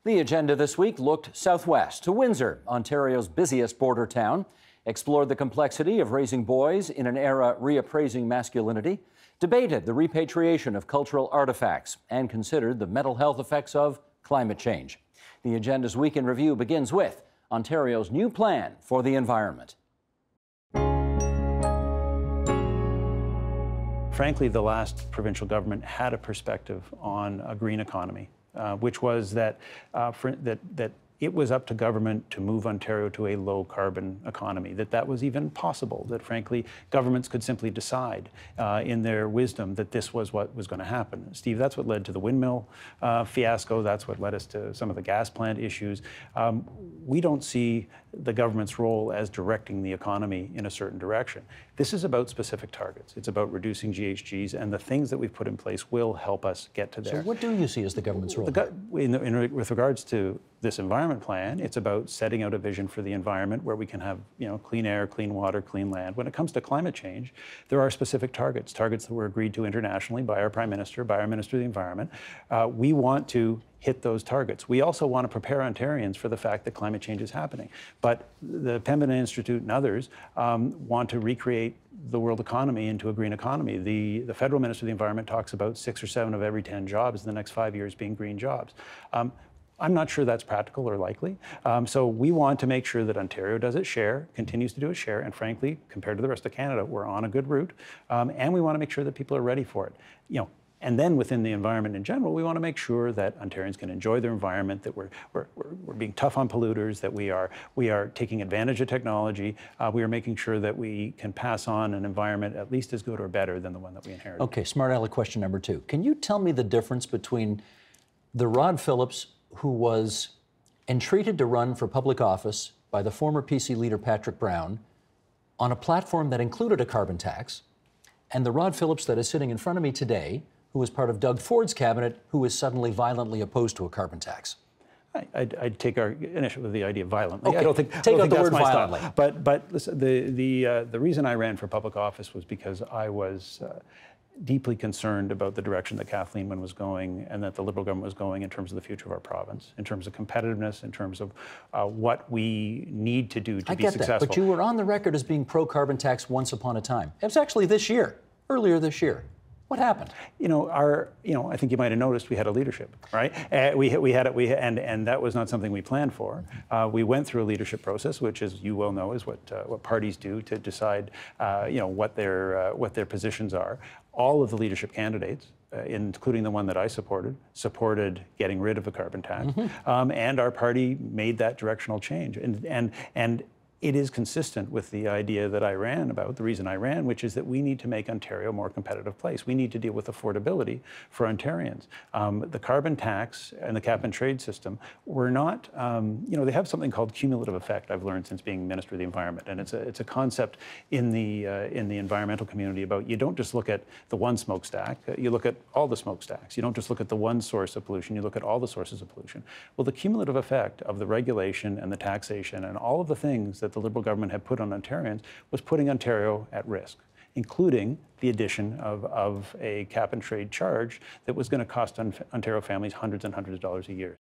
The agenda this week looked southwest to Windsor, Ontario's busiest border town, explored the complexity of raising boys in an era reappraising masculinity, debated the repatriation of cultural artifacts, and considered the mental health effects of climate change. The agenda's Week in Review begins with Ontario's new plan for the environment. Frankly, the last provincial government had a perspective on a green economy, which was that it was up to government to move Ontario to a low-carbon economy, that was even possible, that frankly, governments could simply decide in their wisdom that this was what was going to happen. Steve, that's what led to the windmill fiasco. That's what led us to some of the gas plant issues. We don't see the government's role as directing the economy in a certain direction. This is about specific targets. It's about reducing GHGs, and the things that we've put in place will help us get to there. So what do you see as the government's role? With regards to this environment plan, it's about setting out a vision for the environment where we can have, clean air, clean water, clean land. When it comes to climate change, there are specific targets that were agreed to internationally by our Prime Minister, by our Minister of the Environment. We want to hit those targets. We also want to prepare Ontarians for the fact that climate change is happening. But the Pembina Institute and others want to recreate the world economy into a green economy. The Federal Minister of the Environment talks about 6 or 7 of every 10 jobs in the next 5 years being green jobs. I'm not sure that's practical or likely. So we want to make sure that Ontario does its share, continues to do its share, and frankly, compared to the rest of Canada, we're on a good route. And we want to make sure that people are ready for it. And then within the environment in general, we want to make sure that Ontarians can enjoy their environment, that we're being tough on polluters, that we are taking advantage of technology. We are making sure that we can pass on an environment at least as good or better than the one that we inherited. Okay, smart aleck question number 2. Can you tell me the difference between the Rod Phillips who was entreated to run for public office by the former PC leader Patrick Brown on a platform that included a carbon tax, and the Rod Phillips that is sitting in front of me today, who was part of Doug Ford's cabinet, who is suddenly violently opposed to a carbon tax? I'd take our initiative with the idea violently. Okay. I don't think the that's word my violently. style. But listen, the reason I ran for public office was because I was deeply concerned about the direction that Kathleen Wynne was going and that the Liberal government was going in terms of the future of our province, in terms of competitiveness, in terms of what we need to do to be successful. I get that, but you were on the record as being pro-carbon tax once upon a time. It was actually this year, earlier this year. What happened? I think you might have noticed we had a leadership, right? And that was not something we planned for. We went through a leadership process, which, as you well know, is what parties do to decide, what their positions are. All of the leadership candidates, including the one that I supported getting rid of the carbon tax, and our party made that directional change. And it is consistent with the idea that I ran about, the reason I ran, which is that we need to make Ontario a more competitive place. We need to deal with affordability for Ontarians. The carbon tax and the cap and trade system were not, they have something called cumulative effect, I've learned since being Minister of the Environment. And it's a concept in the environmental community about you don't just look at the one smokestack, you look at all the smokestacks. You don't just look at the one source of pollution, you look at all the sources of pollution. Well, the cumulative effect of the regulation and the taxation and all of the things that the Liberal government had put on Ontarians was putting Ontario at risk, including the addition of a cap and trade charge that was going to cost Ontario families hundreds and hundreds of dollars a year.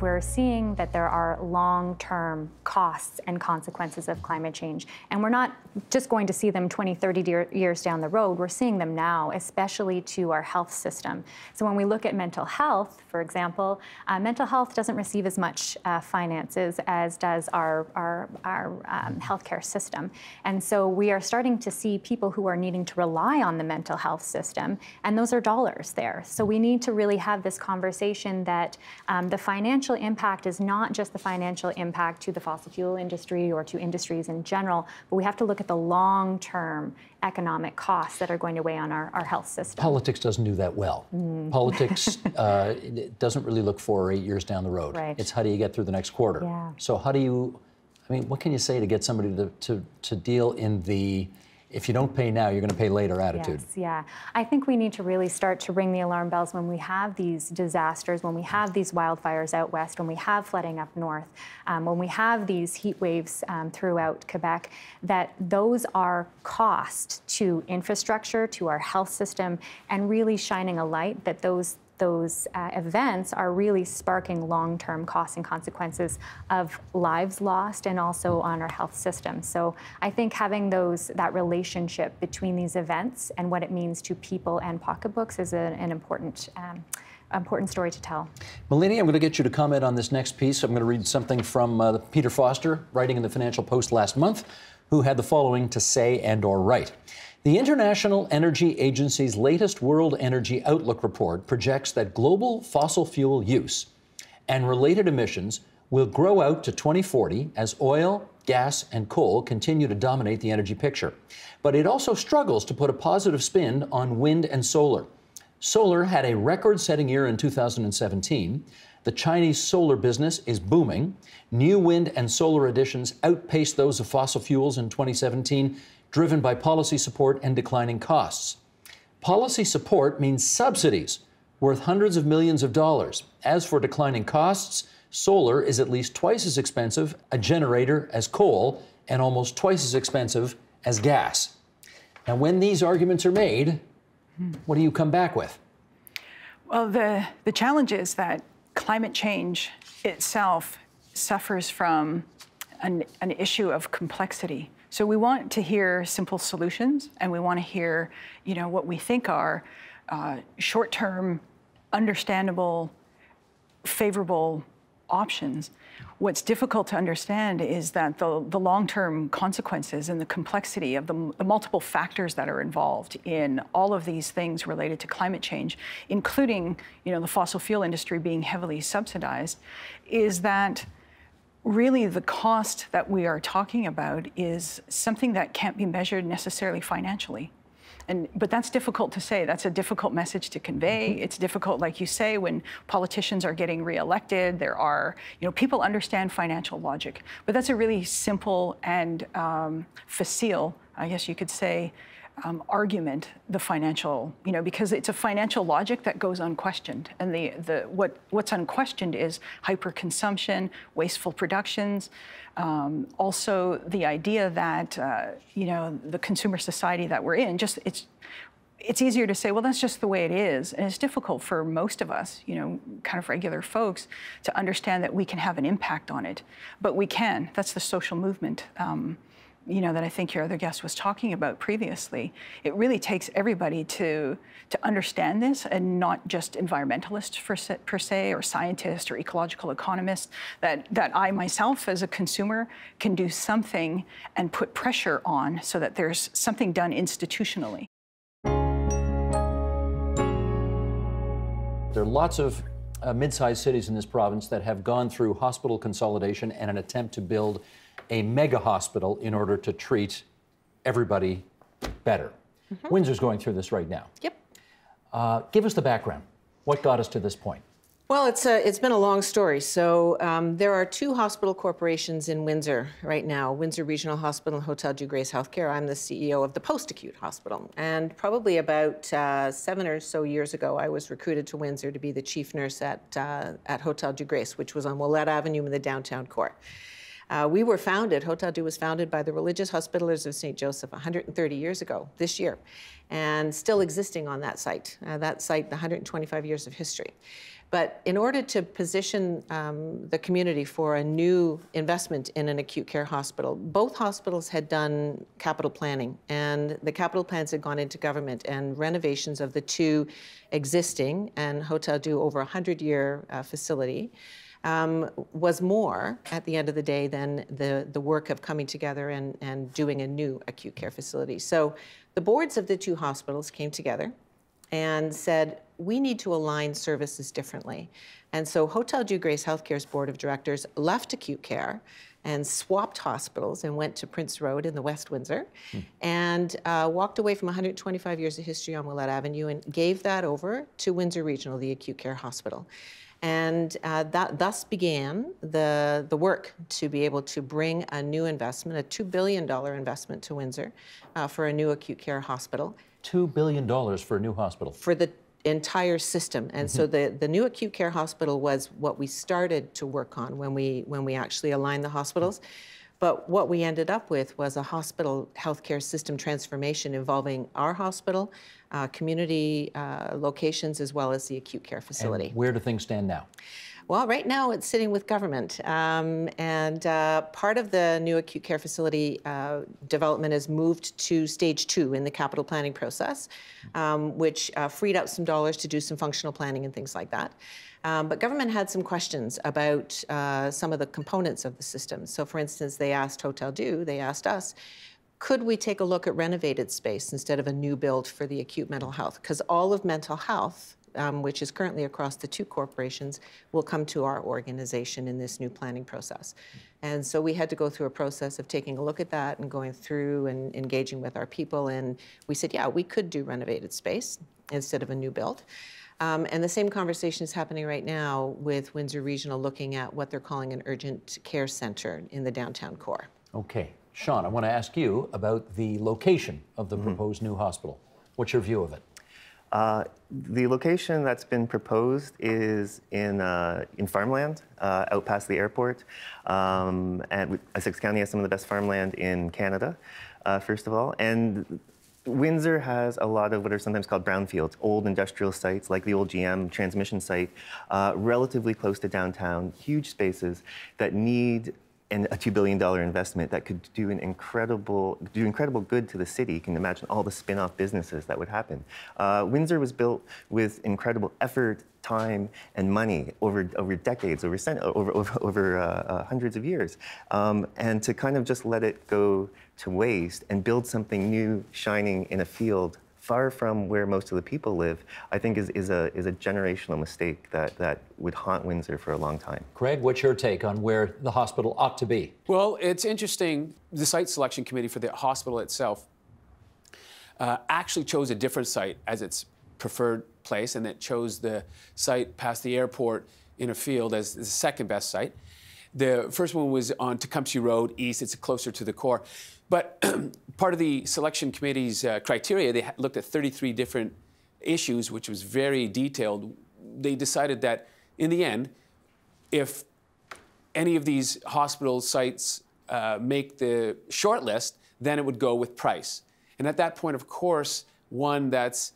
We're seeing that there are long-term costs and consequences of climate change. And we're not just going to see them 20, 30 years down the road. We're seeing them now, especially to our health system. So when we look at mental health, for example, mental health doesn't receive as much finances as does our healthcare system. And so we are starting to see people who are needing to rely on the mental health system, and those are dollars there. So we need to really have this conversation that the financial impact is not just the financial impact to the fossil fuel industry or to industries in general, but we have to look at the long-term economic costs that are going to weigh on our health system. Politics doesn't do that well. Politics doesn't really look 4 or 8 years down the road. Right. It's how do you get through the next quarter? Yeah. So how do you, what can you say to get somebody to deal in the if you don't pay now, you're going to pay later attitude. Yes, yeah. I think we need to really start to ring the alarm bells when we have these disasters, when we have these wildfires out west, when we have flooding up north, when we have these heat waves throughout Quebec, that those are cost to infrastructure, to our health system, and really shining a light that those events are really sparking long-term costs and consequences of lives lost and also on our health system. So I think having that relationship between these events and what it means to people and pocketbooks is an important story to tell. Malini, I'm going to get you to comment on this next piece. I'm going to read something from Peter Foster, writing in the Financial Post last month, who had the following to say and/or write. The International Energy Agency's latest World Energy Outlook report projects that global fossil fuel use and related emissions will grow out to 2040 as oil, gas, and coal continue to dominate the energy picture. But it also struggles to put a positive spin on wind and solar. Solar had a record-setting year in 2017. The Chinese solar business is booming. New wind and solar additions outpaced those of fossil fuels in 2017, driven by policy support and declining costs. Policy support means subsidies worth hundreds of millions of dollars. As for declining costs, solar is at least twice as expensive a generator as coal and almost twice as expensive as gas. Now, when these arguments are made, what do you come back with? Well, the challenge is that climate change itself suffers from an issue of complexity. So we want to hear simple solutions, and we want to hear, what we think are short-term, understandable, favorable options. What's difficult to understand is that the long-term consequences and the complexity of the multiple factors that are involved in all of these things related to climate change, including, the fossil fuel industry being heavily subsidized, is that really the cost that we are talking about is something that can't be measured necessarily financially. But that's difficult to say. That's a difficult message to convey. It's difficult, like you say, when politicians are getting reelected. There are, people understand financial logic. But that's a really simple and facile, I guess you could say, argument, the financial, because it's a financial logic that goes unquestioned. And what's unquestioned is hyperconsumption, wasteful productions, also the idea that, the consumer society that we're in, it's easier to say, well, that's just the way it is. And it's difficult for most of us, kind of regular folks, to understand that we can have an impact on it. But we can. That's the social movement. That I think your other guest was talking about previously. It really takes everybody to understand this, and not just environmentalists per se, or scientists or ecological economists, that I myself as a consumer can do something and put pressure on so that there's something done institutionally. There are lots of mid-sized cities in this province that have gone through hospital consolidation and an attempt to build a mega hospital in order to treat everybody better. Windsor's going through this right now. Yep. Give us the background. What got us to this point? Well, it's been a long story. So there are two hospital corporations in Windsor right now, Windsor Regional Hospital and Hotel Dieu Grace Healthcare. I'm the CEO of the post-acute hospital. And probably about 7 or so years ago, I was recruited to Windsor to be the chief nurse at Hotel Dieu Grace, which was on Willette Avenue in the downtown core. Hotel Dieu was founded by the Religious Hospitallers of St. Joseph 130 years ago, this year, and still existing on that site, the 125 years of history. But in order to position the community for a new investment in an acute care hospital, both hospitals had done capital planning, and the capital plans had gone into government, and renovations of the two existing and Hotel Dieu over 100-year facility was more, at the end of the day, than the work of coming together and doing a new acute care facility. So the boards of the two hospitals came together and said, we need to align services differently. And so Hotel Dieu Grace Healthcare's board of directors left acute care and swapped hospitals and went to Prince Road in the West Windsor and walked away from 125 years of history on Willette Avenue and gave that over to Windsor Regional, the acute care hospital. And that thus began the work to be able to bring a new investment, a $2 billion investment to Windsor for a new acute care hospital. $2 billion for a new hospital. For the entire system. And so the new acute care hospital was what we started to work on when we actually aligned the hospitals. But what we ended up with was a hospital healthcare system transformation involving our hospital, community locations, as well as the acute care facility. And where do things stand now? Well, right now it's sitting with government. And part of the new acute care facility development has moved to stage 2 in the capital planning process, which freed up some dollars to do some functional planning and things like that. But government had some questions about some of the components of the system. So for instance, they asked Hotel Dieu, they asked us, could we take a look at renovated space instead of a new build for the acute mental health? Because all of mental health, which is currently across the 2 corporations, will come to our organization in this new planning process. And so we had to go through a process of taking a look at that and going through and engaging with our people. And we said, yeah, we could do renovated space instead of a new build. And the same conversation is happening right now with Windsor Regional looking at what they're calling an urgent care center in the downtown core. Okay. Sean, I want to ask you about the location of the proposed new hospital. What's your view of it? The location that's been proposed is in farmland, out past the airport. And Essex County has some of the best farmland in Canada, first of all. And Windsor has a lot of what are sometimes called brownfields, old industrial sites like the old GM transmission site, relatively close to downtown, huge spaces that need a $2 billion investment that could do incredible good to the city. You can imagine all the spin-off businesses that would happen. Windsor was built with incredible effort, time, and money over decades, over hundreds of years. And to kind of just let it go to waste and build something new, shining in a field far from where most of the people live, I think is a generational mistake that would haunt Windsor for a long time. Craig, what's your take on where the hospital ought to be? Well, it's interesting. The site selection committee for the hospital itself actually chose a different site as its preferred place, and it chose the site past the airport in a field as the second best site. The first one was on Tecumseh Road East. It's closer to the core. But part of the selection committee's criteria, they looked at 33 different issues, which was very detailed. They decided that in the end, if any of these hospital sites make the short list, then it would go with price. And at that point, of course, one that's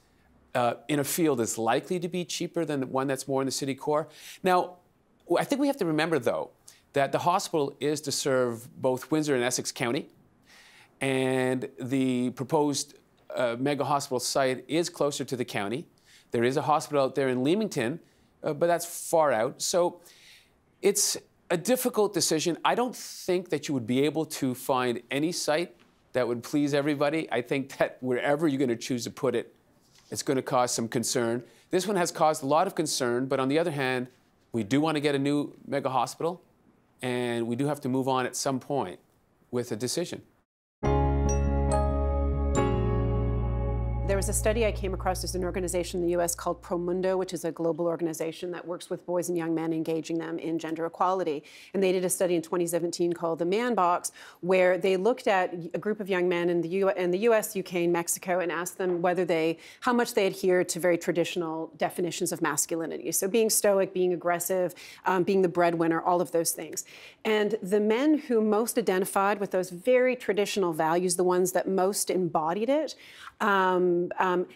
in a field is likely to be cheaper than one that's more in the city core. Now, I think we have to remember, though, that the hospital is to serve both Windsor and Essex County. And the proposed mega hospital site is closer to the county. There is a hospital out there in Leamington, but that's far out. So it's a difficult decision. I don't think that you would be able to find any site that would please everybody. I think that wherever you're going to choose to put it, it's going to cause some concern. This one has caused a lot of concern, but on the other hand, we do want to get a new mega hospital, and we do have to move on at some point with a decision. There was a study I came across. There's an organization in the U.S. called Promundo, which is a global organization that works with boys and young men, engaging them in gender equality. And they did a study in 2017 called The Man Box, where they looked at a group of young men in the U.S., UK, and Mexico, and asked them how much they adhere to very traditional definitions of masculinity. So being stoic, being aggressive, being the breadwinner, all of those things. And the men who most identified with those very traditional values, the ones that most embodied it,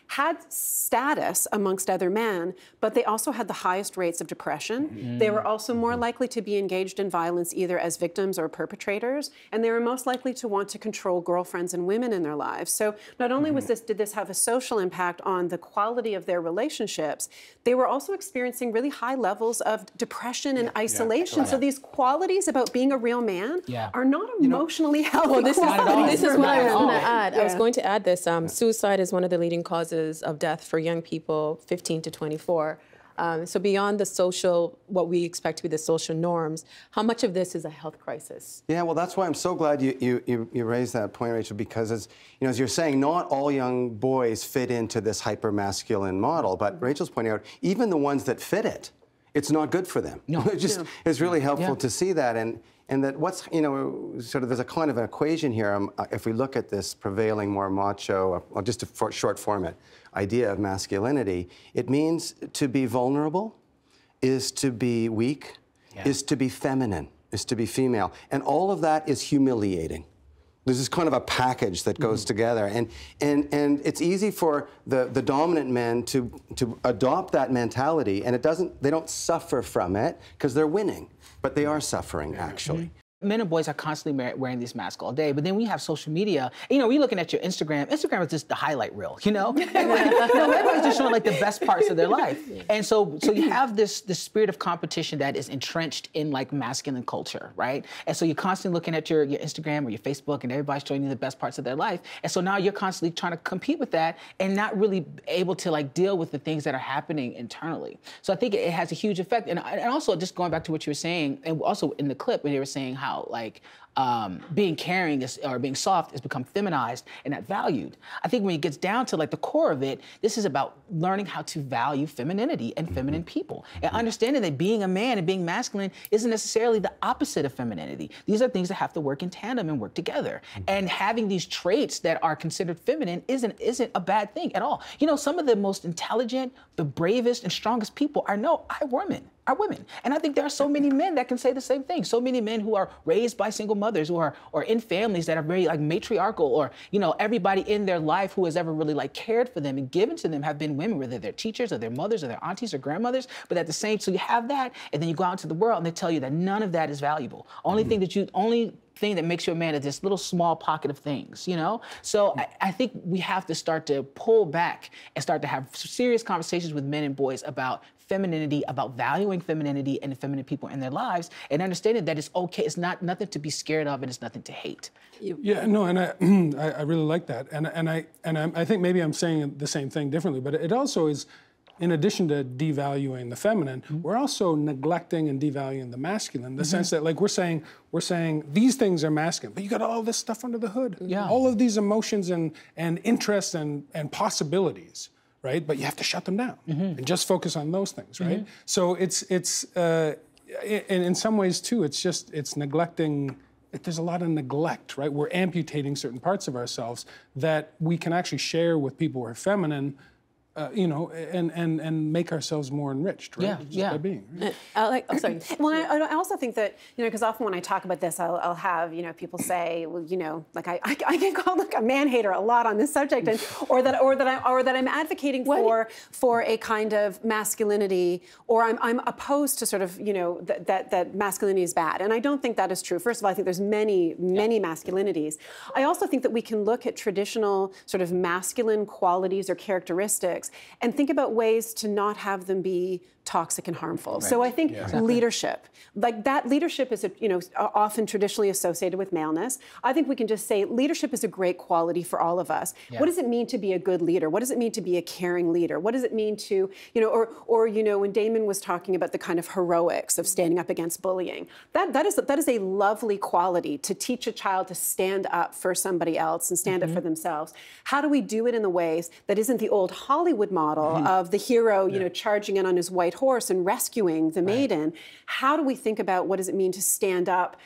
had status amongst other men, but they also had the highest rates of depression. They were also more likely to be engaged in violence either as victims or perpetrators, and they were most likely to want to control girlfriends and women in their lives. So not only did this have a social impact on the quality of their relationships, they were also experiencing really high levels of depression and isolation. So these qualities about being a real man are not emotionally healthy. Well, this is what I was going to add. Yeah. I was going to add this. Suicide is one of the leading causes of death for young people 15 to 24. So beyond the social, what we expect to be the social norms, how much of this is a health crisis? Yeah, well, that's why I'm so glad you raised that point, Rachel, because as you're saying, not all young boys fit into this hyper-masculine model, but Rachel's pointing out, even the ones that fit it, it's not good for them. No. It's really helpful to see that, and that what's, sort of there's a kind of an equation here. If we look at this prevailing more macho, or just a short format idea of masculinity, it means to be vulnerable, is to be weak, is to be feminine, is to be female, and all of that is humiliating. There's this kind of a package that goes together, and it's easy for the dominant men to adopt that mentality, and they don't suffer from it because they're winning, but they are suffering actually. Men and boys are constantly wearing these masks all day, but then we have social media. You're looking at your Instagram. Instagram is just the highlight reel, everybody's just showing like the best parts of their life. And so you have this spirit of competition that is entrenched in like masculine culture, right? And so you're constantly looking at your Instagram or your Facebook, and everybody's showing you the best parts of their life. And so now you're constantly trying to compete with that and not really able to like deal with the things that are happening internally. So I think it has a huge effect. And also just going back to what you were saying, and also in the clip when they were saying how like being caring or being soft has become feminized and not valued. I think when it gets down to like the core of it, this is about learning how to value femininity and feminine people, and understanding that being a man and being masculine isn't necessarily the opposite of femininity. These are things that have to work in tandem and work together. And having these traits that are considered feminine isn't a bad thing at all. Some of the most intelligent, the bravest, and strongest people I know are women. And I think there are so many men that can say the same thing. So many men who are raised by single mothers or in families that are very like matriarchal, or, everybody in their life who has ever really like cared for them and given to them have been women, whether they're teachers or their mothers or their aunties or grandmothers. But at the same, so you have that, and then you go out into the world and they tell you that none of that is valuable. Only thing that makes you a man is this little small pocket of things, So I think we have to start to pull back and start to have serious conversations with men and boys about femininity, about valuing femininity and the feminine people in their lives, and understanding that it's okay. It's nothing to be scared of, and it's nothing to hate. Yeah, no, and I really like that, and I think maybe I'm saying the same thing differently, but it also is, in addition to devaluing the feminine, we're also neglecting and devaluing the masculine, in the sense that like we're saying these things are masculine, but you got all this stuff under the hood, all of these emotions and interests and possibilities. Right, but you have to shut them down and just focus on those things, right? So it's in some ways too, it's neglecting. There's a lot of neglect, right? We're amputating certain parts of ourselves that we can actually share with people who are feminine, and make ourselves more enriched, right? By being. Right? Sorry. Well, I also think that, because often when I talk about this, I'll have, people say, well, like I get called like a man hater a lot on this subject, and or that I'm advocating for a kind of masculinity, or I'm opposed to sort of, that masculinity is bad. And I don't think that is true. First of all, I think there's many masculinities. I also think that we can look at traditional sort of masculine qualities or characteristics and think about ways to not have them be toxic and harmful. Right. So I think leadership, like that leadership is, often traditionally associated with maleness. I think we can just say leadership is a great quality for all of us. Yeah. What does it mean to be a good leader? What does it mean to be a caring leader? What does it mean to, or when Damon was talking about the kind of heroics of standing up against bullying, that is a lovely quality, to teach a child to stand up for somebody else and stand up for themselves. How do we do it in the ways that isn't the old Hollywood model of the hero, charging in on his white horse and rescuing the maiden? How do we think about what does it mean to stand up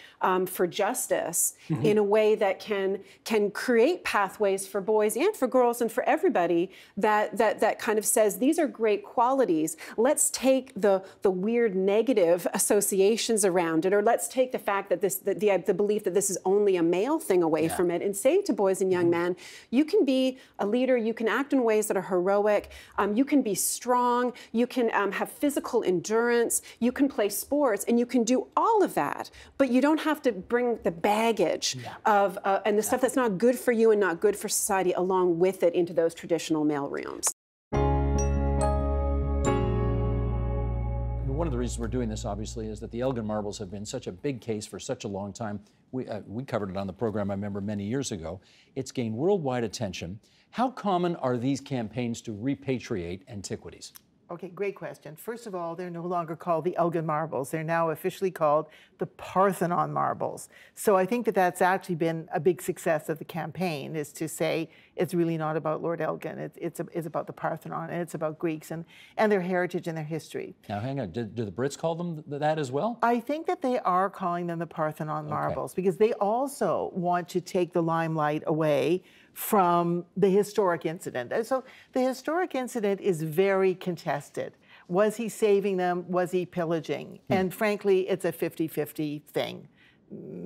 for justice in a way that can create pathways for boys and for girls and for everybody that kind of says these are great qualities. Let's take the weird negative associations around it, or let's take the fact that the belief that this is only a male thing away from it, and say to boys and young men, you can be a leader, you can act in ways that are heroic, you can be strong, you can have physical endurance, you can play sports, and you can do all of that, but you don't have to bring the baggage of and the stuff that's not good for you and not good for society along with it into those traditional male realms. One of the reasons we're doing this, obviously, is that the Elgin Marbles have been such a big case for such a long time. We covered it on the program, I remember, many years ago. It's gained worldwide attention. How common are these campaigns to repatriate antiquities? Okay, great question. First of all, they're no longer called the Elgin marbles. They're now officially called the Parthenon marbles. So I think that that's actually been a big success of the campaign, is to say it's really not about Lord Elgin. It's about the Parthenon, and it's about Greeks and their heritage and their history. Now, hang on. Do the Brits call them that as well? I think that they are calling them the Parthenon marbles because they also want to take the limelight away from the historic incident. And so the historic incident is very contested. Was he saving them? Was he pillaging? And frankly, it's a 50-50 thing.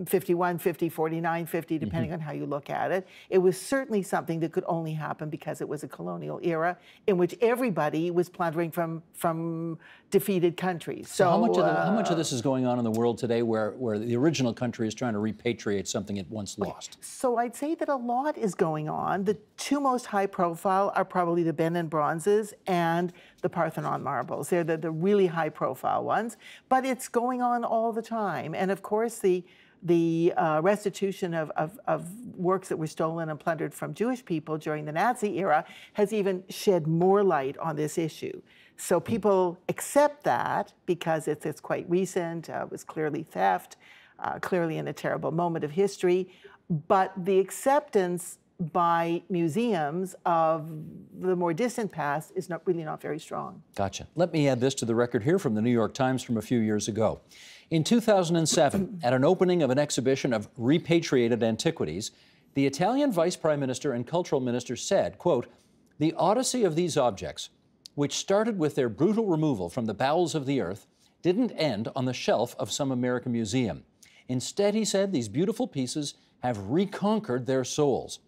51, 50, 49, 50, depending on how you look at it. It was certainly something that could only happen because it was a colonial era in which everybody was plundering from defeated countries. So how much of this is going on in the world today where the original country is trying to repatriate something it once lost? So I'd say that a lot is going on. The two most high profile are probably the Benin bronzes and the Parthenon marbles. They're the really high profile ones, but it's going on all the time. And of course, the restitution of works that were stolen and plundered from Jewish people during the Nazi era has even shed more light on this issue. So people accept that because it's quite recent, it was clearly theft, clearly in a terrible moment of history, but the acceptance by museums of the more distant past is really not very strong. Gotcha. Let me add this to the record here from the New York Times from a few years ago. In 2007, at an opening of an exhibition of repatriated antiquities, the Italian Vice Prime Minister and Cultural Minister said, quote, "The odyssey of these objects, which started with their brutal removal from the bowels of the earth, didn't end on the shelf of some American museum. Instead," he said, "these beautiful pieces have reconquered their souls."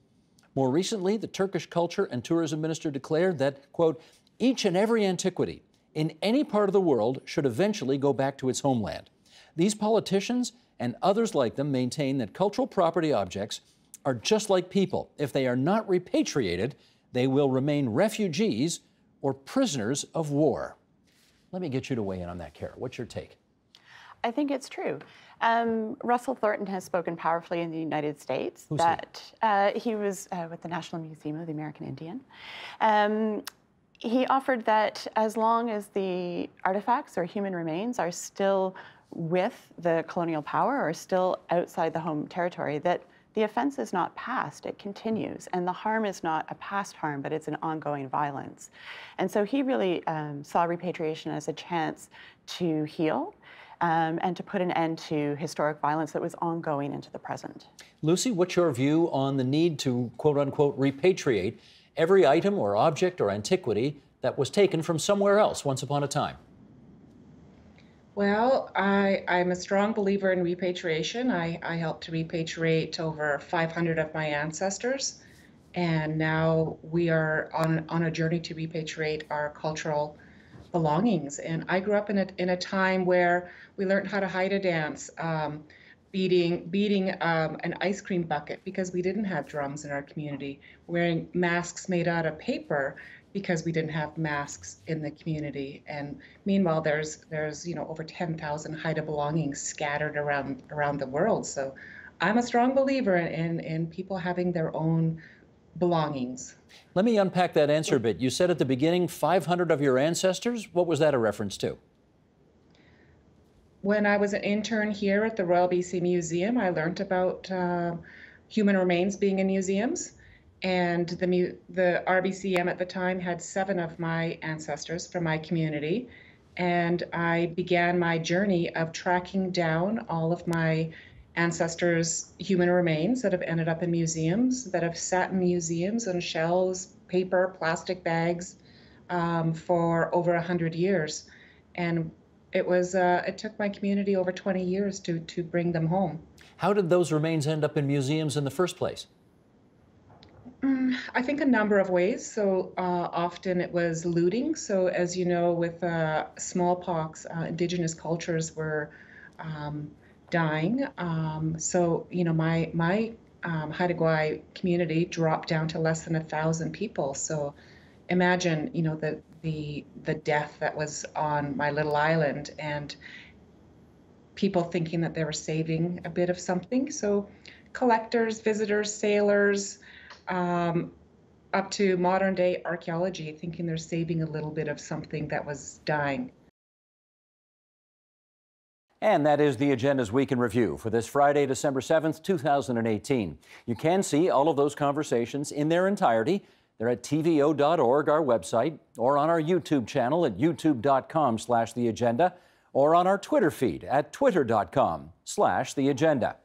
More recently, the Turkish Culture and Tourism Minister declared that, quote, "Each and every antiquity in any part of the world should eventually go back to its homeland." These politicians and others like them maintain that cultural property objects are just like people. If they are not repatriated, they will remain refugees or prisoners of war. Let me get you to weigh in on that, Kara. What's your take? I think it's true. Russell Thornton has spoken powerfully in the United States. Who's he was with the National Museum of the American Indian. He offered that as long as the artifacts or human remains are still with the colonial power or still outside the home territory, that the offense is not past, it continues. And the harm is not a past harm, but it's an ongoing violence. And so he really saw repatriation as a chance to heal and to put an end to historic violence that was ongoing into the present. Lucy, what's your view on the need to, quote unquote, repatriate every item or object or antiquity that was taken from somewhere else once upon a time? Well, I'm a strong believer in repatriation. I helped to repatriate over 500 of my ancestors, and now we are on a journey to repatriate our cultural belongings. And I grew up in a time where we learned how to Haida dance, beating an ice cream bucket because we didn't have drums in our community, wearing masks made out of paper because we didn't have masks in the community. And meanwhile, there's over 10,000 Haida belongings scattered around the world. So I'm a strong believer in people having their own belongings. Let me unpack that answer a bit. You said at the beginning 500 of your ancestors. What was that a reference to? When I was an intern here at the Royal BC Museum, I learned about human remains being in museums. And the RBCM at the time had 7 of my ancestors from my community. And I began my journey of tracking down all of my ancestors' human remains that have ended up in museums, that have sat in museums on shelves, paper, plastic bags, for over 100 years. And it took my community over 20 years to bring them home. How did those remains end up in museums in the first place? I think a number of ways. So often it was looting. So as you know, with smallpox, indigenous cultures were dying. So my Haida Gwaii community dropped down to less than 1,000 people. So imagine the death that was on my little island, and people thinking that they were saving a bit of something. So collectors, visitors, sailors, up to modern day archaeology, thinking they're saving a little bit of something that was dying. And that is the Agenda's Week in Review for this Friday, December 7th, 2018. You can see all of those conversations in their entirety. They're at tvo.org, our website, or on our YouTube channel at youtube.com/theagenda, or on our Twitter feed at twitter.com/theagenda.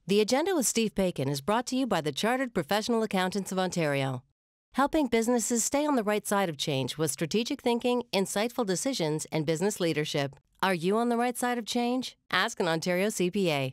The Agenda with Steve Bacon is brought to you by the Chartered Professional Accountants of Ontario, helping businesses stay on the right side of change with strategic thinking, insightful decisions, and business leadership. Are you on the right side of change? Ask an Ontario CPA.